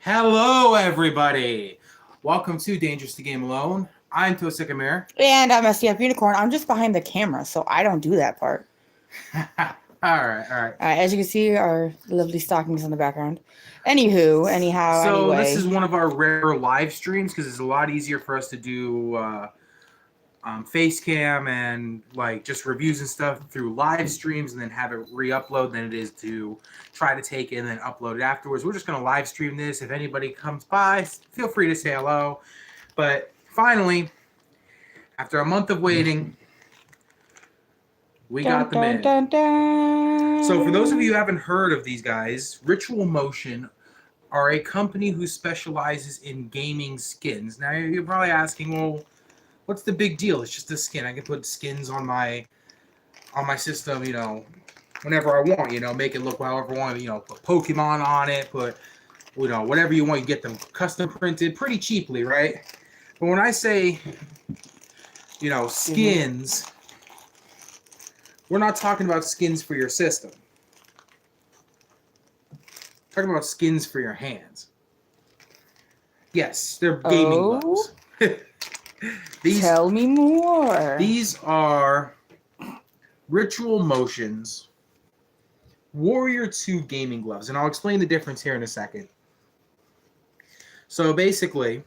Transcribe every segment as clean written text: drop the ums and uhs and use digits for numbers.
Hello, everybody. Welcome to Dangerous to Game Alone. I'm Tosicamir. And I'm STFUnicorn. I'm just behind the camera, so I don't do that part. all right. As you can see, our lovely stockings in the background. Anyhow, This is one of our rare live streams because it's a lot easier for us to do face cam and like just reviews and stuff through live streams and then have it re-upload than it is to try to take it and then upload it afterwards. We're just going to live stream this. If anybody comes by, feel free to say hello. But finally, after a month of waiting, we got them in. So for those of you who haven't heard of these guys, Ritual Motion are a company who specializes in gaming skins. Now you're probably asking, well, what's the big deal? It's just a skin. I can put skins on my system, whenever I want, make it look however I want, put Pokemon on it, put, whatever you want, you get them custom printed pretty cheaply, right? But when I say, skins, we're not talking about skins for your system. We're talking about skins for your hands. Yes, they're gaming gloves. Tell me more. These are Ritual Motion's Warrior 2 gaming gloves, and I'll explain the difference here in a second. So basically,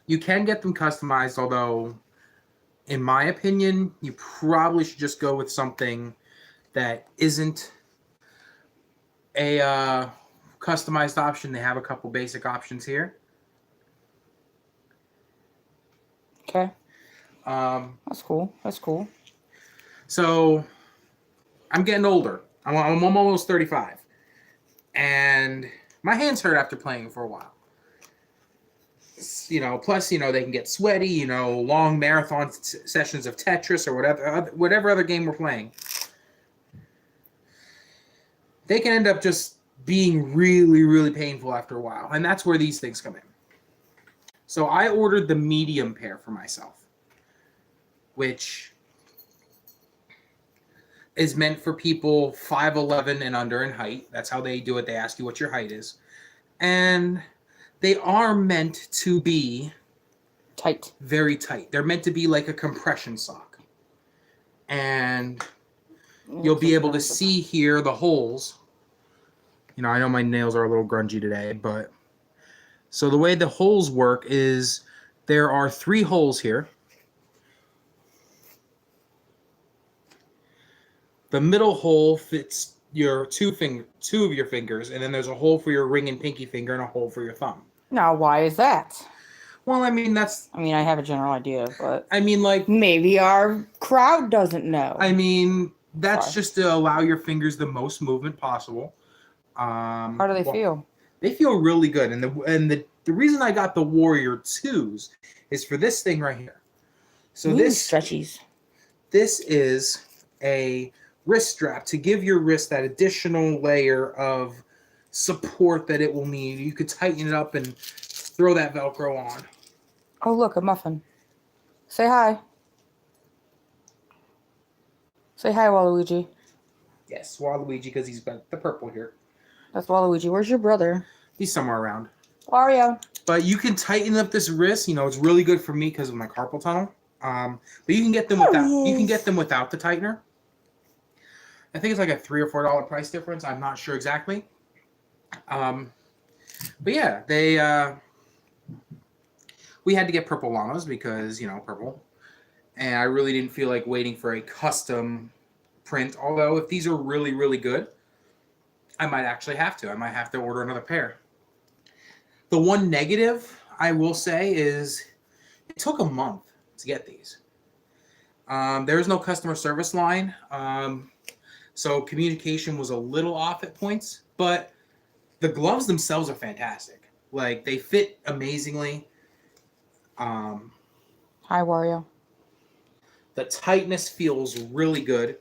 you can get them customized, although, in my opinion, you probably should just go with something that isn't a customized option. They have a couple basic options here. Okay. That's cool. So, I'm getting older. I'm almost 35. And my hands hurt after playing for a while. Plus, they can get sweaty, long marathon sessions of Tetris or whatever other game we're playing. They can end up just being really, really painful after a while. And that's where these things come in. So I ordered the medium pair for myself, which is meant for people 5'11" and under in height. That's how they do it. They ask you what your height is. And they are meant to be tight. Very tight. They're meant to be like a compression sock. And you'll be able to see here the holes. I know my nails are a little grungy today, but so the way the holes work is there are 3 holes here. The middle hole fits your two of your fingers, and then there's a hole for your ring and pinky finger and a hole for your thumb. Now, why is that? Well, I have a general idea, but like maybe our crowd doesn't know. That's just to allow your fingers the most movement possible. How do they feel? They feel really good, and the reason I got the Warrior 2s is for this thing right here. So this stretchies. This is a wrist strap to give your wrist that additional layer of support that it will need. You could tighten it up and throw that Velcro on. Oh, look, a muffin. Say hi. Say hi, Waluigi. Yes, Waluigi, because he's got the purple here. That's Waluigi. Where's your brother? He's somewhere around. Wario. But you can tighten up this wrist. It's really good for me because of my carpal tunnel. But you can get them without. You can get them without the tightener. I think it's like a $3 or $4 price difference. I'm not sure exactly. But yeah, we had to get purple llamas because purple, and I really didn't feel like waiting for a custom print. Although if these are really, really good, I might actually have to. I might have to order another pair. The one negative I will say is it took a month to get these. There is no customer service line, so communication was a little off at points, but the gloves themselves are fantastic. Like, they fit amazingly. Hi, Wario. The tightness feels really good.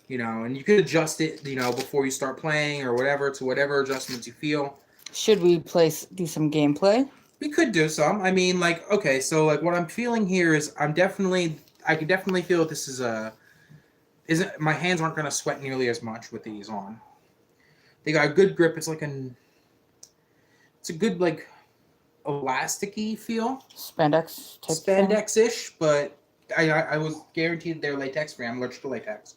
And you could adjust it, before you start playing or whatever, to whatever adjustments you feel. Should we do some gameplay? We could do some. Okay, so what I'm feeling here is I can definitely feel that this is my hands aren't going to sweat nearly as much with these on. They got a good grip. It's like it's a good like elasticy feel. Spandex type thing. Spandex-ish, but I was guaranteed they're latex free. I'm allergic to latex.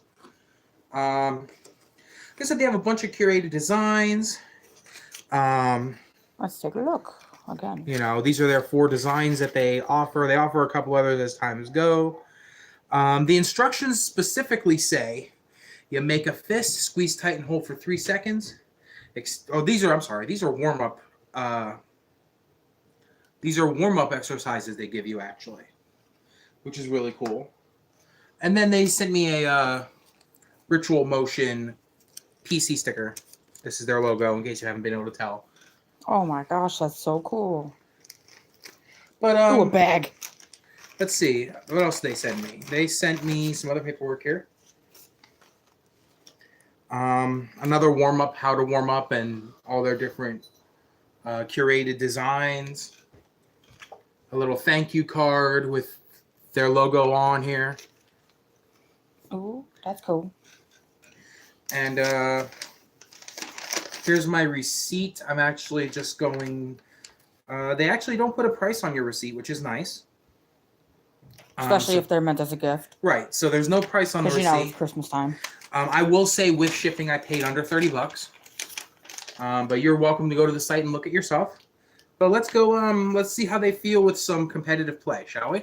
Like I said, they have a bunch of curated designs. Let's take a look again. You know, these are their 4 designs that they offer. They offer a couple others as times go. The instructions specifically say you make a fist, squeeze tight and hold for 3 seconds. These are warm-up. These are warm-up exercises they give you, actually, which is really cool. And then they sent me a Ritual Motion PC sticker. This is their logo, in case you haven't been able to tell. Oh my gosh, that's so cool. But Ooh, a bag. Let's see. What else did they send me? They sent me some other paperwork here. Another warm-up, how to warm up, and all their different curated designs. A little thank you card with their logo on here. Oh, that's cool. And here's my receipt. I'm actually just going... they actually don't put a price on your receipt, which is nice. Especially if they're meant as a gift. Right. So there's no price on the receipt. Because you know, it's Christmas time. I will say with shipping, I paid under $30. But you're welcome to go to the site and look at yourself. But let's go. Let's see how they feel with some competitive play, shall we?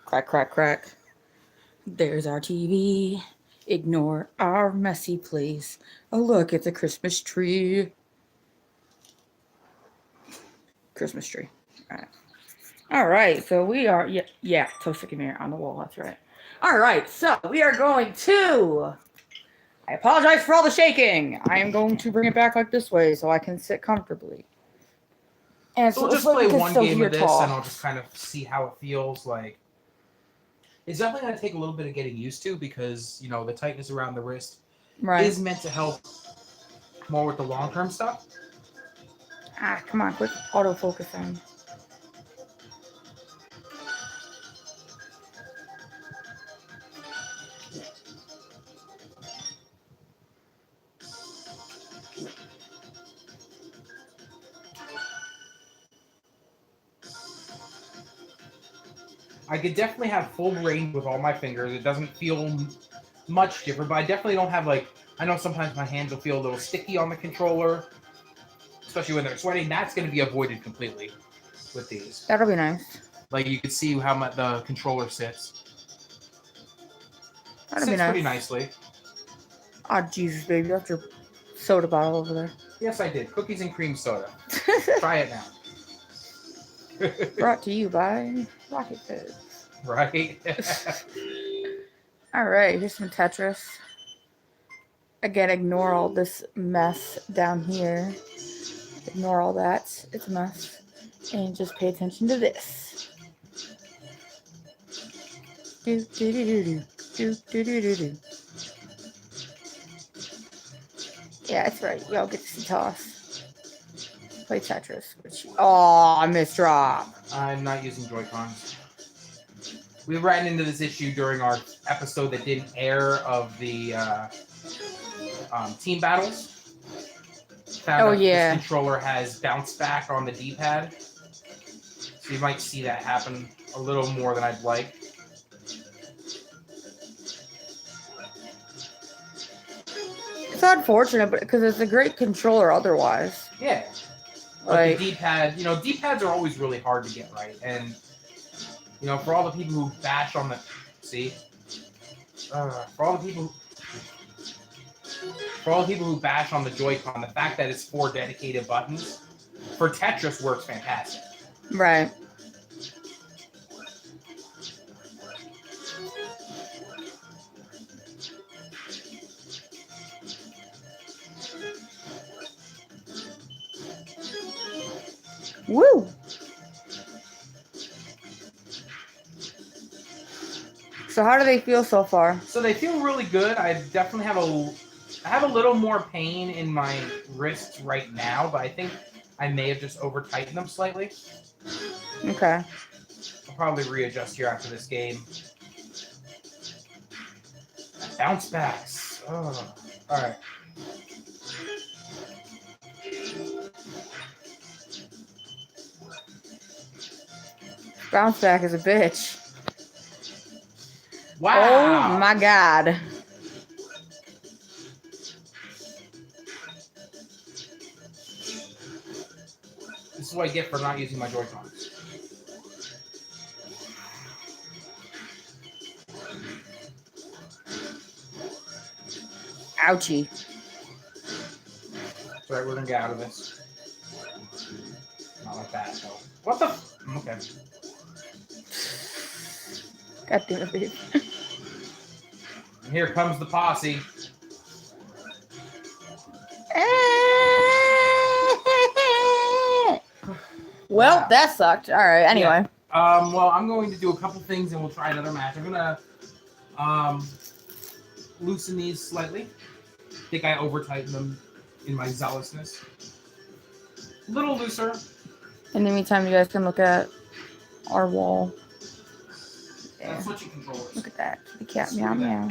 Crack, crack, crack. There's our TV. Ignore our messy place. Oh, look, it's a Christmas tree. Christmas tree. All right. All right. So we are, yeah, Tosicamir on the wall. That's right. All right. So we are going to, I apologize for all the shaking. I am going to bring it back like this way so I can sit comfortably. And so we'll just play one game of this, and I'll just kind of see how it feels like. It's definitely going to take a little bit of getting used to because, you know, the tightness around the wrist is meant to help more with the long-term stuff. Ah, come on, quit autofocusing. I could definitely have full range with all my fingers. It doesn't feel much different, but I definitely don't have, like, I know sometimes my hands will feel a little sticky on the controller, especially when they're sweating. That's going to be avoided completely with these. That'll be nice. Like, you can see how the controller sits. That'll be nice. Pretty nicely. Oh, Jesus, baby. That's your soda bottle over there. Yes, I did. Cookies and cream soda. Try it now. Brought to you by Rocket Fizz. Right? Alright, here's some Tetris. Again, ignore all this mess down here. Ignore all that. It's a mess. And just pay attention to this. Do, do, do, do, do. Do, do, do, do, do. Yeah, that's right. Y'all get to see toss. Play Tetris. Oh, I missed drop. I'm not using Joy-Cons. We ran into this issue during our episode that didn't air of the team battles. Found this controller has bounce back on the D-pad. So you might see that happen a little more than I'd like. It's unfortunate, but because it's a great controller otherwise. Yeah. Like the D-pad, you know, D-pads are always really hard to get right. And, you know, for all the people who bash on the... See? For all the people who bash on the Joy-Con, the fact that it's 4 dedicated buttons for Tetris works fantastic. Right. Woo! So how do they feel so far? So they feel really good. I definitely have a little more pain in my wrists right now, but I think I may have just over-tightened them slightly. Okay. I'll probably readjust here after this game. Bounce backs. Oh. Alright. Bounce back is a bitch. Wow. Oh my god. This is what I get for not using my Joy-Cons. Ouchie. That's right, we're gonna get out of this. Not like that, though. What the? Okay. God damn it, babe. And here comes the posse. Well, Wow. that sucked. All right. Anyway. Well, I'm going to do a couple things, and we'll try another match. I'm gonna loosen these slightly. I think I over-tightened them in my zealousness. A little looser. In the meantime, you guys can look at our wall. Yeah. Switching controllers. Look at that. The cat meow meow.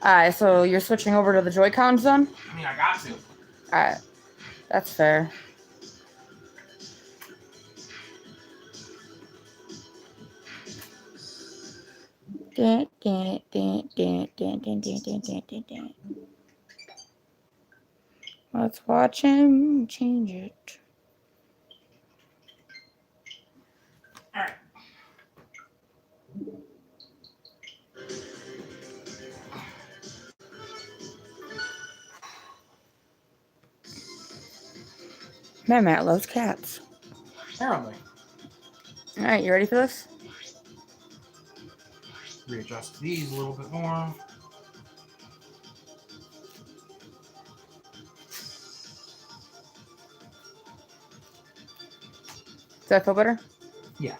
Alright, so you're switching over to the Joy-Cons then? I mean, I got to. Alright. That's fair. Let's watch him change it. Alright. Matt loves cats. Apparently. Alright, you ready for this? Readjust these a little bit more. Does that feel better? Yeah.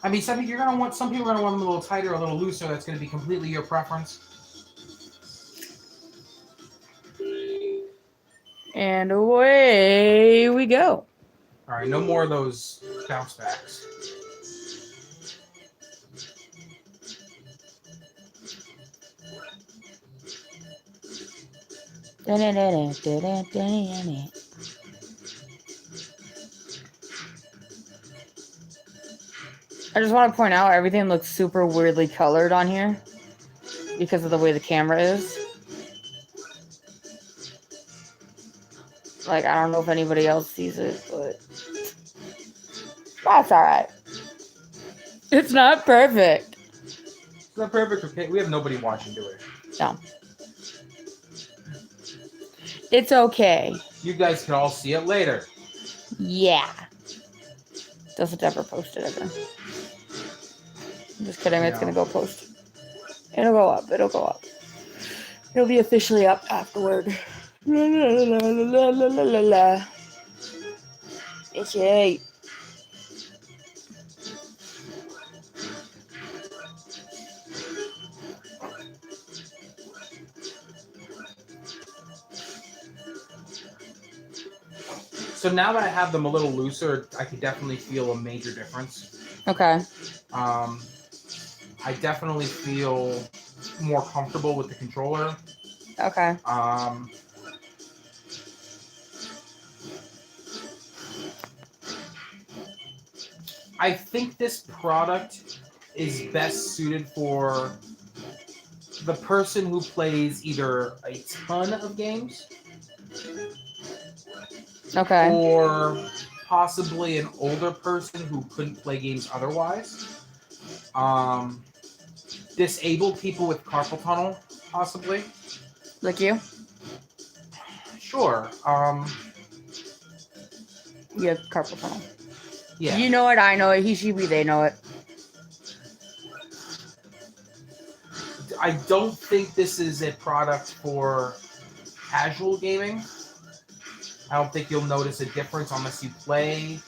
I mean, some people are gonna want them a little tighter, a little looser. That's gonna be completely your preference. And away we go. All right, no more of those bounce backs. I just want to point out everything looks super weirdly colored on here because of the way the camera is. Like, I don't know if anybody else sees it, but that's alright. It's not perfect. It's not perfect. Okay, we have nobody watching, do we? No. It's okay. You guys can all see it later. Yeah. Doesn't ever post it ever. I'm just kidding. It's gonna go post. It'll go up. It'll go up. It'll be officially up afterward. La la la la la la la la. It's yay. So now that I have them a little looser, I can definitely feel a major difference. Okay. I definitely feel more comfortable with the controller. Okay. I think this product is best suited for the person who plays either a ton of games Okay. or possibly an older person who couldn't play games otherwise. Disabled people with carpal tunnel, possibly. Like you? Sure. You have carpal tunnel. Yeah. You know it, I know it, he, she, we, they know it. I don't think this is a product for casual gaming. I don't think you'll notice a difference unless you play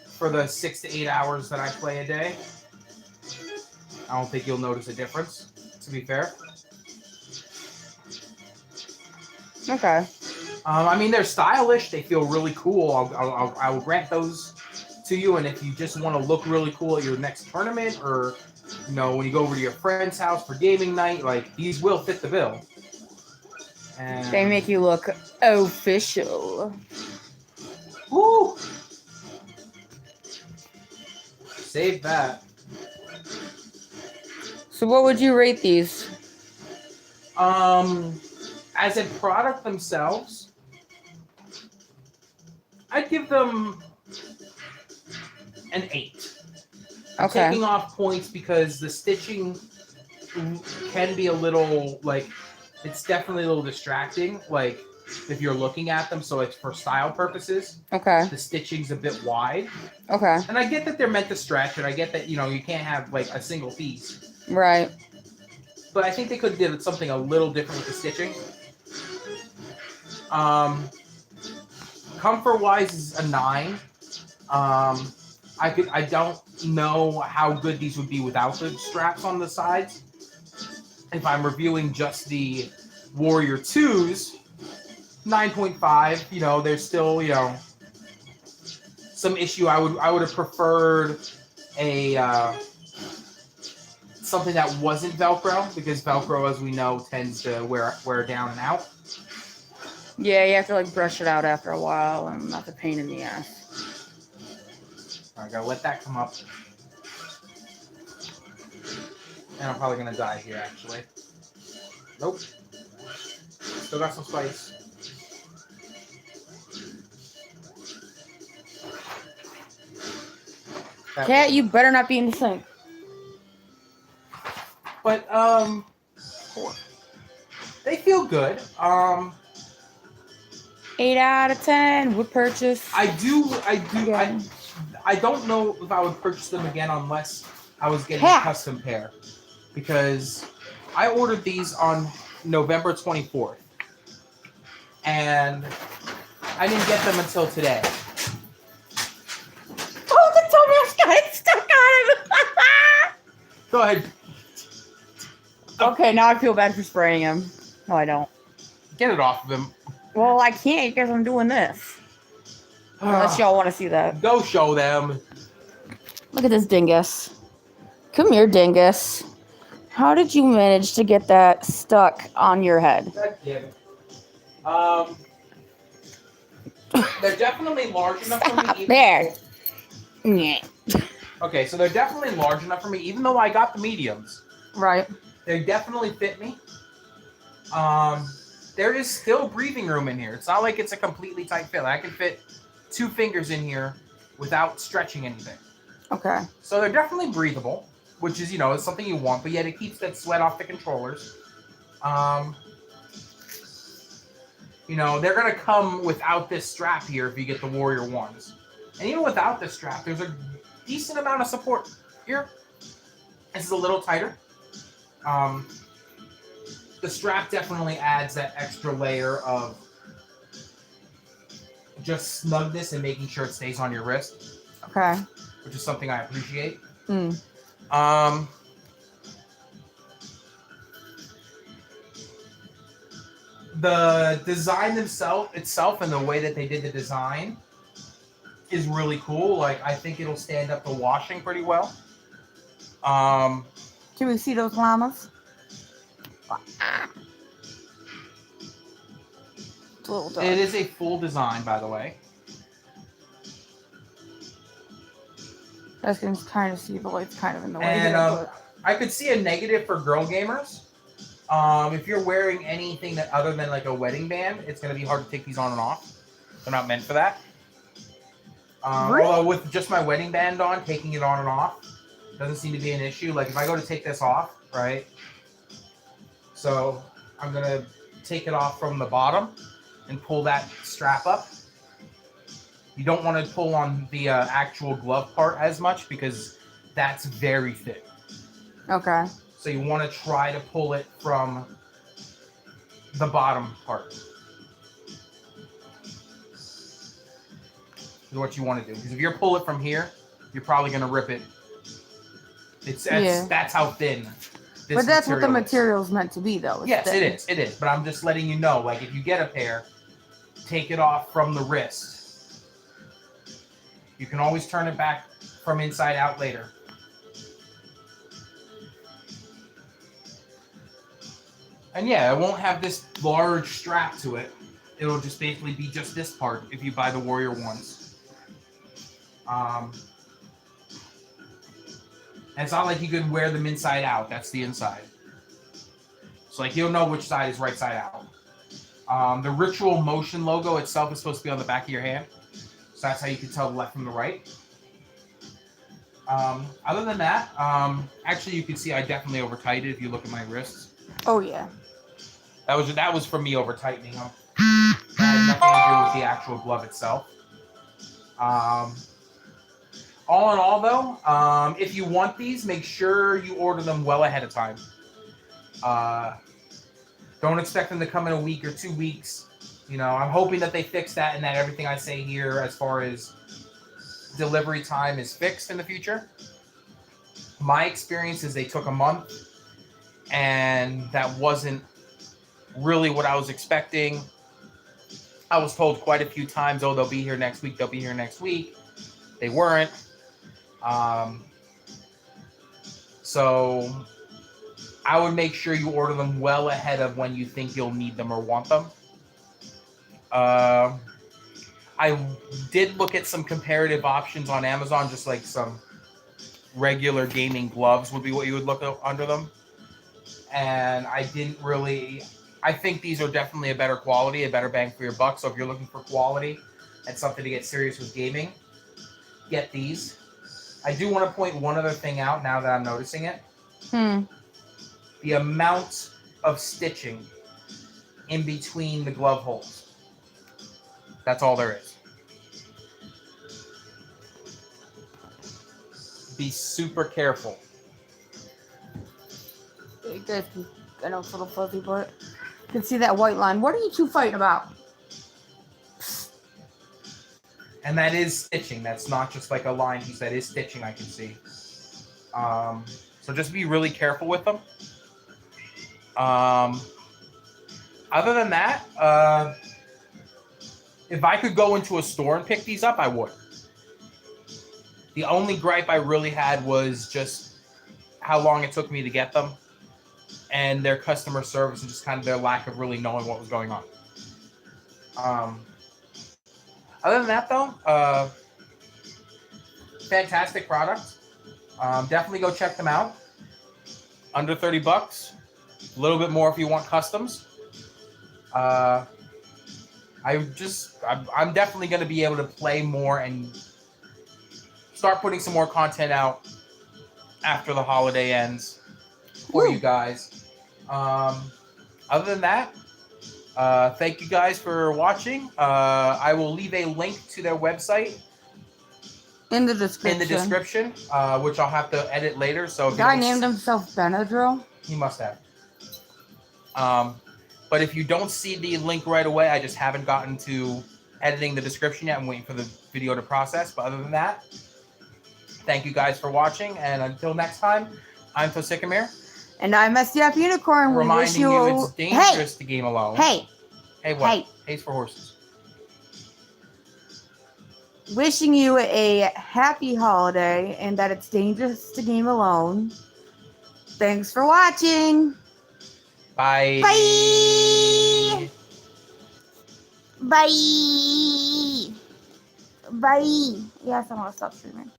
for the 6 to 8 hours that I play a day. I don't think you'll notice a difference, to be fair. Okay. I mean, they're stylish. They feel really cool. I will grant those to you. And if you just want to look really cool at your next tournament or You know, when you go over to your friend's house for gaming night, like these will fit the bill. And They make you look official. woo! Save that. So what would you rate these? As a product themselves, I'd give them an 8. Okay. Taking off points because the stitching can be a little, like, it's definitely a little distracting, like, if you're looking at them, so it's for style purposes. Okay. The stitching's a bit wide. Okay. And I get that they're meant to stretch, and I get that, you know, you can't have, like, a single piece. Right. But I think they could have did something a little different with the stitching. Comfort-wise is a 9. I don't know how good these would be without the straps on the sides. If I'm reviewing just the Warrior 2s, 9.5. You know, there's still, you know, some issue. I would have preferred a something that wasn't Velcro, because Velcro, as we know, tends to wear down and out. Yeah, you have to like brush it out after a while, and that's a pain in the ass. I gotta let that come up. And I'm probably gonna die here, actually. Nope. Still got some spice. Cat, you better not be in the sink. But they feel good. 8 out of 10 would purchase. I Again. I don't know if I would purchase them again unless I was getting a custom pair, because I ordered these on November 24th, and I didn't get them until today. Oh, the toenails got stuck on him. Go ahead, Okay, now I feel bad for spraying him. No, I don't. get it off of him. Well, I can't because I'm doing this. Unless y'all want to see that. Go show them. Look at this dingus. Come here, dingus. How did you manage to get that stuck on your head? They're definitely large enough for me. Stop there. Yeah. Okay, so they're definitely large enough for me, even though I got the mediums. Right. They definitely fit me. There is still breathing room in here. It's not like it's a completely tight fit. I can fit 2 fingers in here without stretching anything. Okay. So they're definitely breathable, which is, you know, it's something you want, but yet it keeps that sweat off the controllers. You know, they're going to come without this strap here if you get the Warrior 1s. And even without this strap, there's a decent amount of support here. This is a little tighter. The strap definitely adds that extra layer of just snugness and making sure it stays on your wrist. Okay. Which is something I appreciate. Mm. The design itself and the way that they did the design is really cool. Like, I think it'll stand up to washing pretty well. Can we see those llamas? Little dog. It is a full design, by the way. I can kind of see the light's kind of in the way. And here, I could see a negative for girl gamers. If you're wearing anything that other than like a wedding band, it's going to be hard to take these on and off. They're not meant for that. Really? Although with just my wedding band on, taking it on and off doesn't seem to be an issue. Like if I go to take this off, right? So I'm going to take it off from the bottom and pull that strap up. You don't want to pull on the actual glove part as much because that's very thick. Okay. So you want to try to pull it from the bottom part. Is what you want to do. Because if you pull it from here, you're probably going to rip it. That's how thin this But that's what the is. material's meant to be, though. It's Yes, thin. it is. But I'm just letting you know, like, if you get a pair, take it off from the wrist. You can always turn it back from inside out later. And yeah, it won't have this large strap to it. It'll just basically be just this part if you buy the Warrior ones. And it's not like you could wear them inside out. That's the inside. So like you'll know which side is right side out. The Ritual Motion logo itself is supposed to be on the back of your hand. So that's how you can tell the left from the right. Other than that, actually you can see I definitely over tightened it if you look at my wrists. Oh yeah. That was from me over tightening them. It had nothing to do with the actual glove itself. All in all though, if you want these, make sure you order them well ahead of time. Don't expect them to come in a week or 2 weeks. You know, I'm hoping that they fix that and that everything I say here as far as delivery time is fixed in the future. My experience is they took a month, and that wasn't really what I was expecting. I was told quite a few times, oh, they'll be here next week, they'll be here next week. They weren't. So I would make sure you order them well ahead of when you think you'll need them or want them. I did look at some comparative options on Amazon, just like some regular gaming gloves would be what you would look at under them. And I think these are definitely a better quality, a better bang for your buck. So if you're looking for quality and something to get serious with gaming, get these. I do want to point one other thing out now that I'm noticing it. The amount of stitching in between the glove holes. That's all there is. Be super careful. You guys can, I know it's a little fuzzy, but you can see that white line. What are you two fighting about? And that is stitching. That's not just like a line piece. That is stitching, I can see. So just be really careful with them. Other than that, if I could go into a store and pick these up, I would. The only gripe I really had was just how long it took me to get them and their customer service and just kind of their lack of really knowing what was going on. Other than that, though, fantastic product. Definitely go check them out. Under $30, a little bit more if you want customs. I'm definitely going to be able to play more and start putting some more content out after the holiday ends for you guys. Other than that, thank you guys for watching. I will leave a link to their website in the description. Which I'll have to edit later. So if the guy named himself Benadryl. He must have. But if you don't see the link right away, I just haven't gotten to editing the description yet. I'm waiting for the video to process. But other than that, thank you guys for watching. And until next time, I'm Tosicamir. And I'm STFUnicorn. Reminding you it's dangerous to game alone. Hey what? Hey. Hay's for horses. Wishing you a happy holiday and that it's dangerous to game alone. Thanks for watching. Bye. Bye. Bye. Bye. Yes, I want to stop streaming.